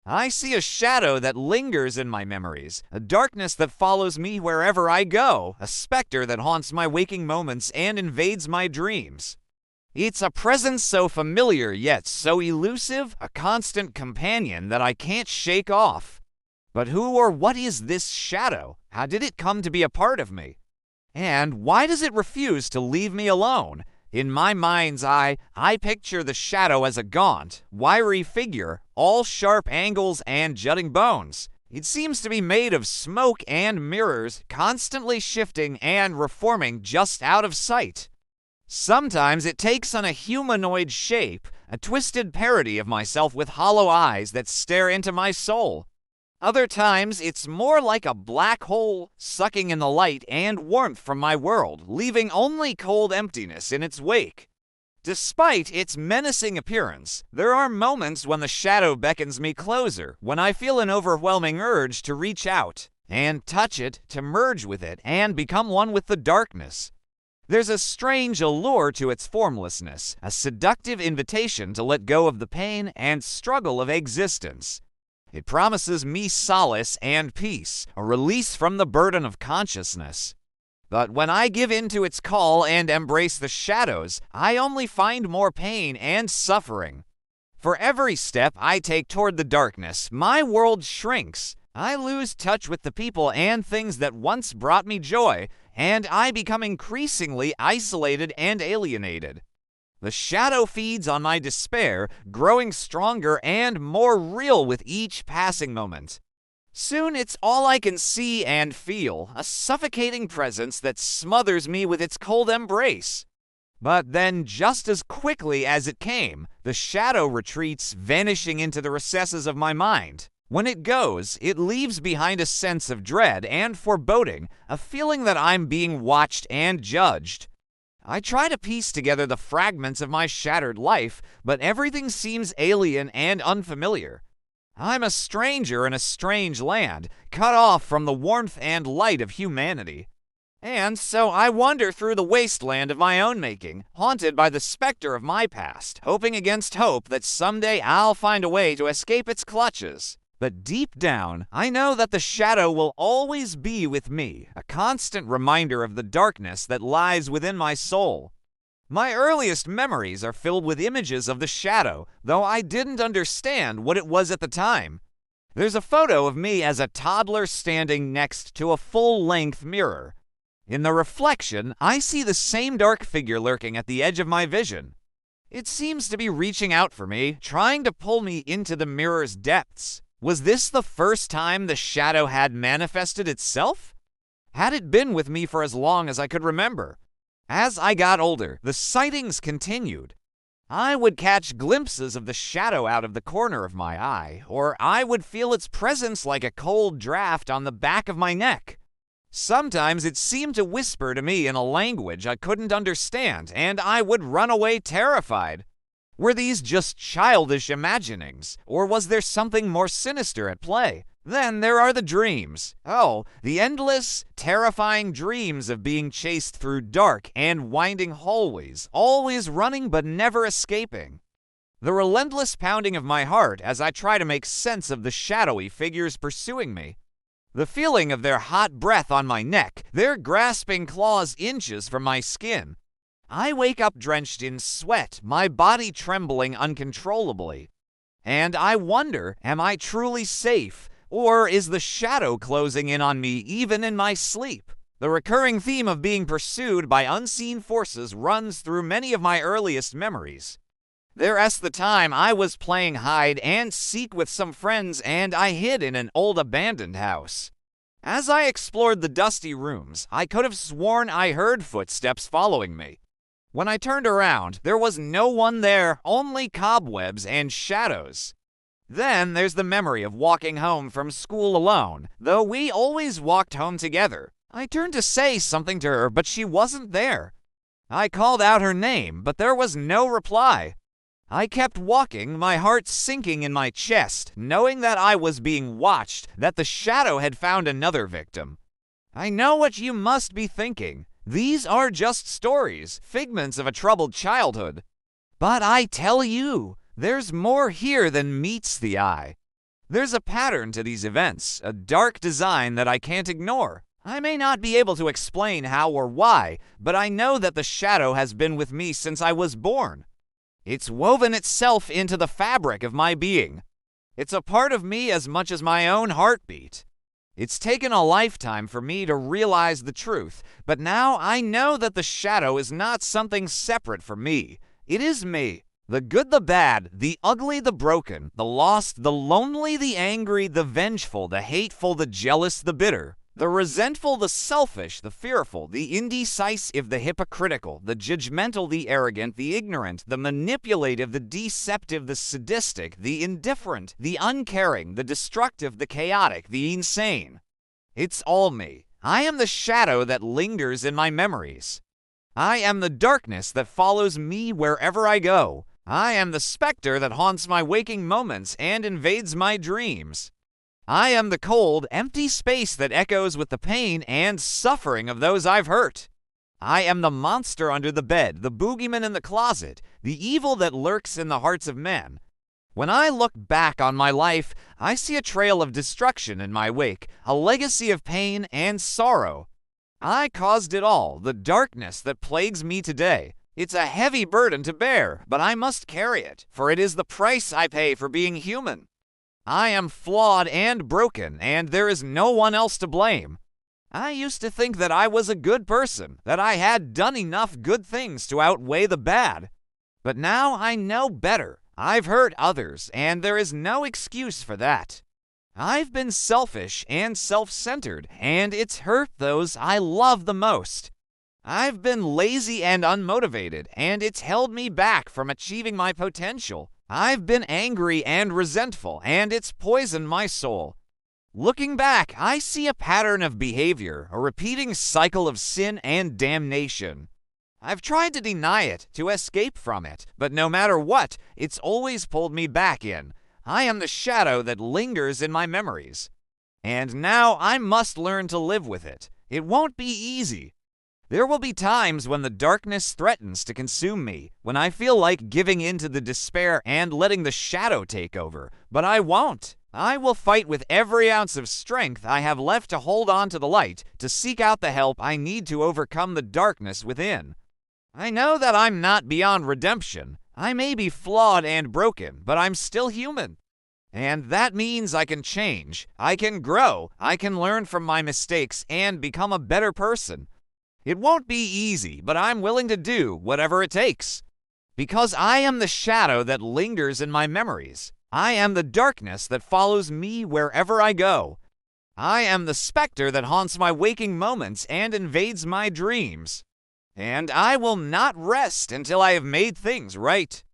I see a shadow that lingers in my memories, a darkness that follows me wherever I go, a specter that haunts my waking moments and invades my dreams. It's a presence so familiar yet so elusive, a constant companion that I can't shake off. But who or what is this shadow? How did it come to be a part of me? And why does it refuse to leave me alone? In my mind's eye, I picture the shadow as a gaunt, wiry figure, all sharp angles and jutting bones. It seems to be made of smoke and mirrors, constantly shifting and reforming just out of sight. Sometimes it takes on a humanoid shape, a twisted parody of myself with hollow eyes that stare into my soul. Other times, it's more like a black hole, sucking in the light and warmth from my world, leaving only cold emptiness in its wake. Despite its menacing appearance, there are moments when the shadow beckons me closer, when I feel an overwhelming urge to reach out and touch it, to merge with it, and become one with the darkness. There's a strange allure to its formlessness, a seductive invitation to let go of the pain and struggle of existence. It promises me solace and peace, a release from the burden of consciousness. But when I give in to its call and embrace the shadows, I only find more pain and suffering. For every step I take toward the darkness, my world shrinks. I lose touch with the people and things that once brought me joy, and I become increasingly isolated and alienated. The shadow feeds on my despair, growing stronger and more real with each passing moment. Soon it's all I can see and feel, a suffocating presence that smothers me with its cold embrace. But then, just as quickly as it came, the shadow retreats, vanishing into the recesses of my mind. When it goes, it leaves behind a sense of dread and foreboding, a feeling that I'm being watched and judged. I try to piece together the fragments of my shattered life, but everything seems alien and unfamiliar. I'm a stranger in a strange land, cut off from the warmth and light of humanity. And so I wander through the wasteland of my own making, haunted by the specter of my past, hoping against hope that someday I'll find a way to escape its clutches. But deep down, I know that the shadow will always be with me, a constant reminder of the darkness that lies within my soul. My earliest memories are filled with images of the shadow, though I didn't understand what it was at the time. There's a photo of me as a toddler standing next to a full-length mirror. In the reflection, I see the same dark figure lurking at the edge of my vision. It seems to be reaching out for me, trying to pull me into the mirror's depths. Was this the first time the shadow had manifested itself? Had it been with me for as long as I could remember? As I got older, the sightings continued. I would catch glimpses of the shadow out of the corner of my eye, or I would feel its presence like a cold draft on the back of my neck. Sometimes it seemed to whisper to me in a language I couldn't understand, and I would run away terrified. Were these just childish imaginings, or was there something more sinister at play? Then there are the dreams. Oh, the endless, terrifying dreams of being chased through dark and winding hallways, always running but never escaping. The relentless pounding of my heart as I try to make sense of the shadowy figures pursuing me. The feeling of their hot breath on my neck, their grasping claws inches from my skin. I wake up drenched in sweat, my body trembling uncontrollably. And I wonder, am I truly safe? Or is the shadow closing in on me even in my sleep? The recurring theme of being pursued by unseen forces runs through many of my earliest memories. There's the time I was playing hide and seek with some friends and I hid in an old abandoned house. As I explored the dusty rooms, I could have sworn I heard footsteps following me. When I turned around, there was no one there, only cobwebs and shadows. Then there's the memory of walking home from school alone, though we always walked home together. I turned to say something to her, but she wasn't there. I called out her name, but there was no reply. I kept walking, my heart sinking in my chest, knowing that I was being watched, that the shadow had found another victim. I know what you must be thinking. These are just stories, figments of a troubled childhood. But I tell you, there's more here than meets the eye. There's a pattern to these events, a dark design that I can't ignore. I may not be able to explain how or why, but I know that the shadow has been with me since I was born. It's woven itself into the fabric of my being. It's a part of me as much as my own heartbeat. It's taken a lifetime for me to realize the truth, but now I know that the shadow is not something separate from me. It is me. The good, the bad, the ugly, the broken, the lost, the lonely, the angry, the vengeful, the hateful, the jealous, the bitter, the resentful, the selfish, the fearful, the indecisive, the hypocritical, the judgmental, the arrogant, the ignorant, the manipulative, the deceptive, the sadistic, the indifferent, the uncaring, the destructive, the chaotic, the insane. It's all me. I am the shadow that lingers in my memories. I am the darkness that follows me wherever I go. I am the specter that haunts my waking moments and invades my dreams. I am the cold, empty space that echoes with the pain and suffering of those I've hurt. I am the monster under the bed, the boogeyman in the closet, the evil that lurks in the hearts of men. When I look back on my life, I see a trail of destruction in my wake, a legacy of pain and sorrow. I caused it all, the darkness that plagues me today. It's a heavy burden to bear, but I must carry it, for it is the price I pay for being human. I am flawed and broken, and there is no one else to blame. I used to think that I was a good person, that I had done enough good things to outweigh the bad. But now I know better. I've hurt others, and there is no excuse for that. I've been selfish and self-centered, and it's hurt those I love the most. I've been lazy and unmotivated, and it's held me back from achieving my potential. I've been angry and resentful, and it's poisoned my soul. Looking back, I see a pattern of behavior, a repeating cycle of sin and damnation. I've tried to deny it, to escape from it, but no matter what, it's always pulled me back in. I am the shadow that lingers in my memories. And now I must learn to live with it. It won't be easy. There will be times when the darkness threatens to consume me, when I feel like giving in to the despair and letting the shadow take over. But I won't. I will fight with every ounce of strength I have left to hold on to the light, to seek out the help I need to overcome the darkness within. I know that I'm not beyond redemption. I may be flawed and broken, but I'm still human. And that means I can change, I can grow, I can learn from my mistakes and become a better person. It won't be easy, but I'm willing to do whatever it takes. Because I am the shadow that lingers in my memories. I am the darkness that follows me wherever I go. I am the specter that haunts my waking moments and invades my dreams. And I will not rest until I have made things right.